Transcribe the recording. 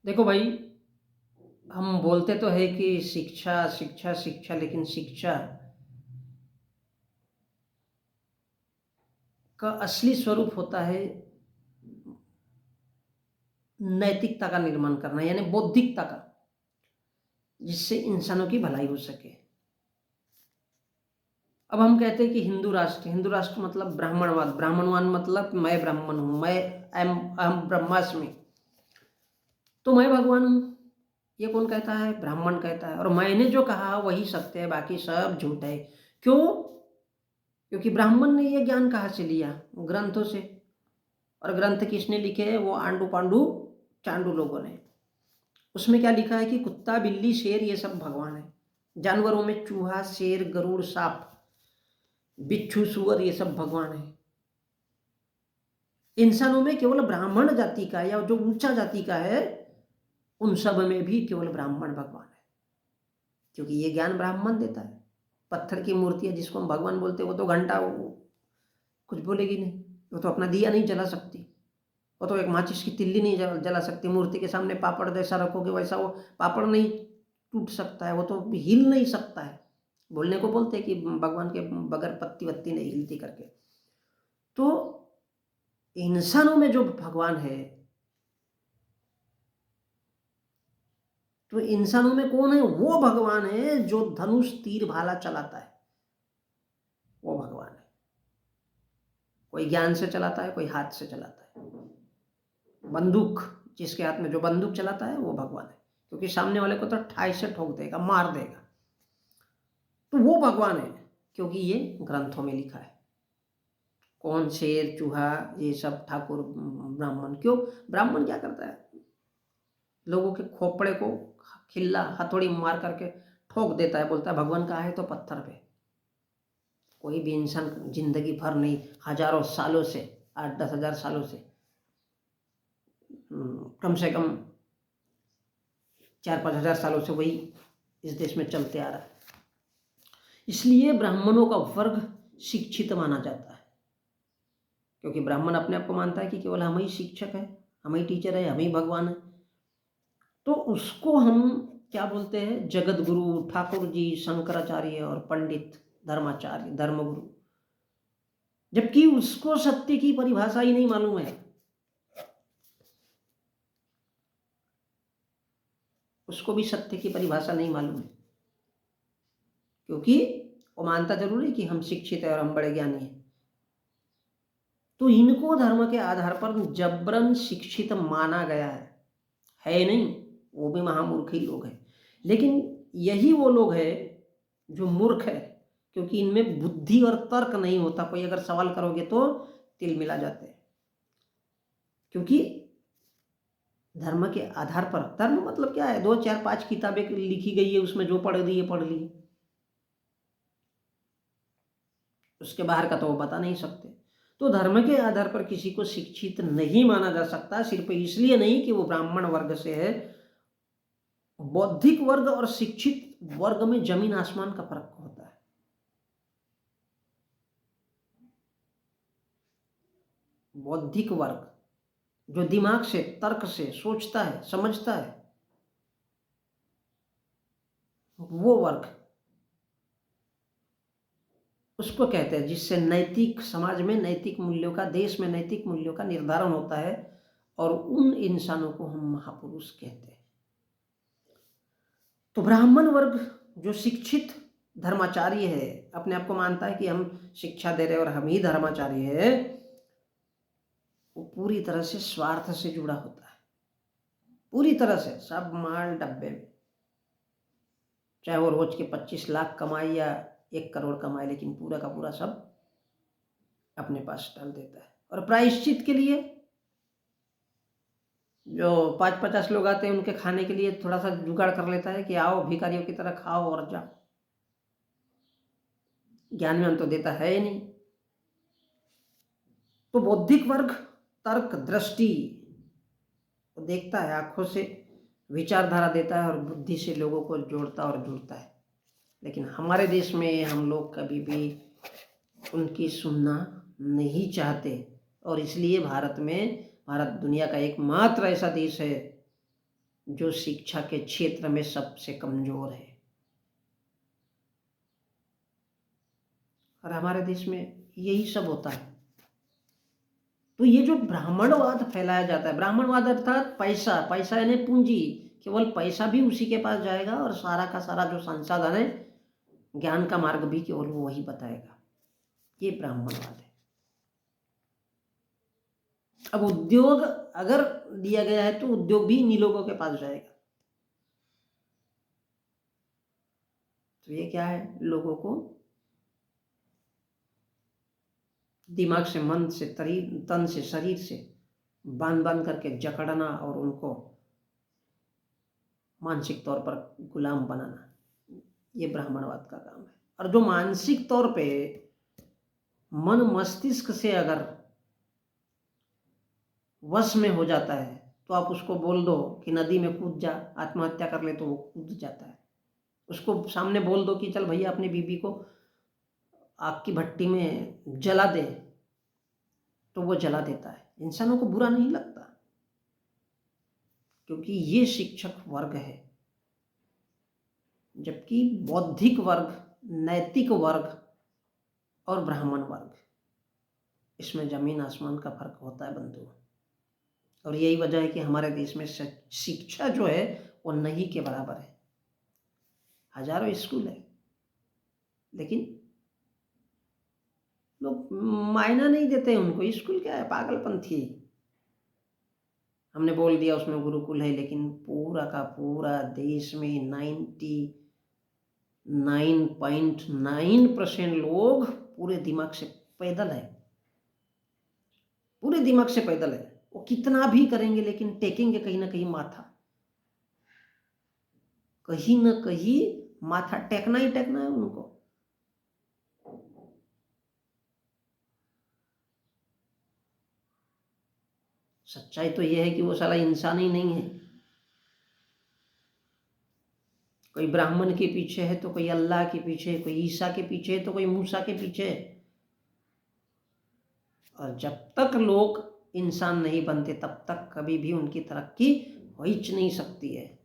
देखो भाई, हम बोलते तो है कि शिक्षा शिक्षा शिक्षा, लेकिन शिक्षा का असली स्वरूप होता है नैतिकता का निर्माण करना, यानी बौद्धिकता का, जिससे इंसानों की भलाई हो सके। अब हम कहते हैं कि हिंदू राष्ट्र मतलब ब्राह्मणवाद, ब्राह्मणवाद मतलब मैं ब्राह्मण हूं, मैं अहम ब्रह्मास्मि, तो मैं भगवान हूं। ये कौन कहता है? ब्राह्मण कहता है। और मैंने जो कहा वही सत्य है, बाकी सब झूठ है। क्यों? क्योंकि ब्राह्मण ने ये ज्ञान कहाँ से लिया? ग्रंथों से। और ग्रंथ किसने लिखे हैं? वो आंडू पांडु चांडू लोगों ने। उसमें क्या लिखा है कि कुत्ता बिल्ली शेर ये सब भगवान है। जानवरों में चूहा शेर गरुड़ सांप बिच्छू सुअर ये सब भगवान है। इंसानों में केवल ब्राह्मण जाति का या जो ऊंचा जाति का है, उन सब में भी केवल ब्राह्मण भगवान है, क्योंकि ये ज्ञान ब्राह्मण देता है। पत्थर की मूर्ति है जिसको हम भगवान बोलते हैं, वो तो घंटा कुछ बोलेगी नहीं, वो तो अपना दिया नहीं जला सकती, वो तो एक माचिस की तिल्ली नहीं जला सकती। मूर्ति के सामने पापड़ जैसा रखोगे वैसा वो पापड़ नहीं टूट सकता है, वो तो हिल नहीं सकता है। बोलने को बोलते हैं कि भगवान के बगैर पत्ती वत्ती नहीं हिलती करके। तो इंसानों में जो भगवान है, तो इंसानों में कौन है? वो भगवान है जो धनुष तीर भाला चलाता है, वो भगवान है। कोई ज्ञान से चलाता है, कोई हाथ से चलाता है। बंदूक, जिसके हाथ में जो बंदूक चलाता है वो भगवान है, क्योंकि सामने वाले को तो ठाई से ठोक देगा, मार देगा। तो वो भगवान है, क्योंकि ये ग्रंथों में लिखा है। कौन शेर चूहा ये सब ठाकुर ब्राह्मण? क्यों? ब्राह्मण क्या करता है? लोगों के खोपड़े को खिल्ला हथौड़ी मार करके ठोक देता है, बोलता है भगवान कहाँ है? तो पत्थर पे। कोई भी इंसान जिंदगी भर नहीं, हजारों सालों से, 8-10 हजार सालों से, कम से कम 4-5 हजार सालों से वही इस देश में चलते आ रहा है। इसलिए ब्राह्मणों का वर्ग शिक्षित माना जाता है, क्योंकि ब्राह्मण अपने आप को मानता है कि केवल हम ही शिक्षक है, हम ही टीचर है, हम ही भगवान है। तो उसको हम क्या बोलते हैं? जगत गुरु ठाकुर जी, शंकराचार्य और पंडित धर्माचार्य, धर्मगुरु, जबकि उसको सत्य की परिभाषा ही नहीं मालूम है। उसको भी सत्य की परिभाषा नहीं मालूम है, क्योंकि वो मानता जरूर है कि हम शिक्षित है और हम बड़े ज्ञानी हैं। तो इनको धर्म के आधार पर जबरन शिक्षित माना गया है नहीं? वो भी महामूर्ख ही लोग हैं। लेकिन यही वो लोग हैं जो मूर्ख है, क्योंकि इनमें बुद्धि और तर्क नहीं होता। कोई अगर सवाल करोगे तो तिल मिला जाते हैं, क्योंकि धर्म के आधार पर, धर्म मतलब क्या है? 2 4 5 किताबें लिखी गई है, उसमें जो पढ़ ली है पढ़ ली, उसके बाहर का तो वो बता नहीं सकते। तो धर्म के आधार पर किसी को शिक्षित नहीं माना जा सकता, सिर्फ इसलिए नहीं कि वो ब्राह्मण वर्ग से है। बौद्धिक वर्ग और शिक्षित वर्ग में जमीन आसमान का फर्क होता है। बौद्धिक वर्ग जो दिमाग से, तर्क से सोचता है, समझता है, वो वर्ग उसको कहते हैं जिससे नैतिक, समाज में नैतिक मूल्यों का, देश में नैतिक मूल्यों का निर्धारण होता है, और उन इंसानों को हम महापुरुष कहते हैं। तो ब्राह्मण वर्ग जो शिक्षित धर्माचार्य है, अपने आप को मानता है कि हम शिक्षा दे रहे और हम ही धर्माचार्य है, वो पूरी तरह से स्वार्थ से जुड़ा होता है, पूरी तरह से। सब माल डब्बे में, चाहे वो रोज के 25 लाख कमाए या 1 करोड़ कमाए, लेकिन पूरा का पूरा सब अपने पास डाल देता है। और प्रायश्चित के लिए जो 5-50 लोग आते हैं, उनके खाने के लिए थोड़ा सा जुगाड़ कर लेता है कि आओ भिखारियों की तरह खाओ और जाओ। ज्ञान तो देता है ही नहीं। तो बौद्धिक वर्ग तर्क, दृष्टि वो देखता है, आंखों से विचारधारा देता है और बुद्धि से लोगों को जोड़ता और जुड़ता है। लेकिन हमारे देश में हम लोग कभी भी उनकी सुनना नहीं चाहते, और इसलिए भारत दुनिया का एकमात्र ऐसा देश है जो शिक्षा के क्षेत्र में सबसे कमजोर है। और हमारे देश में यही सब होता है। तो ये जो ब्राह्मणवाद फैलाया जाता है, ब्राह्मणवाद अर्थात पैसा, पैसा यानी पूंजी, केवल पैसा भी उसी के पास जाएगा और सारा का सारा जो संसाधन है, ज्ञान का मार्ग भी केवल वो वही बताएगा। ये ब्राह्मणवाद है। अब उद्योग अगर दिया गया है तो उद्योग भी इन्हीं लोगों के पास जाएगा। तो ये क्या है, लोगों को दिमाग से, मन से, तन से, शरीर से बांध बांध करके जकड़ना और उनको मानसिक तौर पर गुलाम बनाना, ये ब्राह्मणवाद का काम है। और जो मानसिक तौर पे मन मस्तिष्क से अगर वश में हो जाता है तो आप उसको बोल दो कि नदी में कूद जा, आत्महत्या कर ले, तो वो कूद जाता है। उसको सामने बोल दो कि चल भैया अपनी बीबी को आग की भट्टी में जला दे, तो वो जला देता है। इंसानों को बुरा नहीं लगता, क्योंकि ये शिक्षक वर्ग है। जबकि बौद्धिक वर्ग, नैतिक वर्ग और ब्राह्मण वर्ग, इसमें जमीन आसमान का फर्क होता है बंधु। और यही वजह है कि हमारे देश में शिक्षा जो है वो नहीं के बराबर है। हजारों स्कूल है, लेकिन लोग मायना नहीं देते उनको। स्कूल क्या है, पागलपंथी। हमने बोल दिया उसमें गुरुकुल है, लेकिन पूरा का पूरा देश में 99.9% लोग पूरे दिमाग से पैदल है, पूरे दिमाग से पैदल है। वो कितना भी करेंगे लेकिन टेकेंगे कहीं ना कहीं माथा, कहीं ना कहीं माथा टेकना ही टेकना है उनको। सच्चाई तो यह है कि वो साला इंसान ही नहीं है। कोई ब्राह्मण के पीछे है तो कोई अल्लाह के पीछे है, कोई ईसा के पीछे है तो कोई मूसा के पीछे है। और जब तक लोग इंसान नहीं बनते तब तक कभी भी उनकी तरक्की हो ही नहीं सकती है।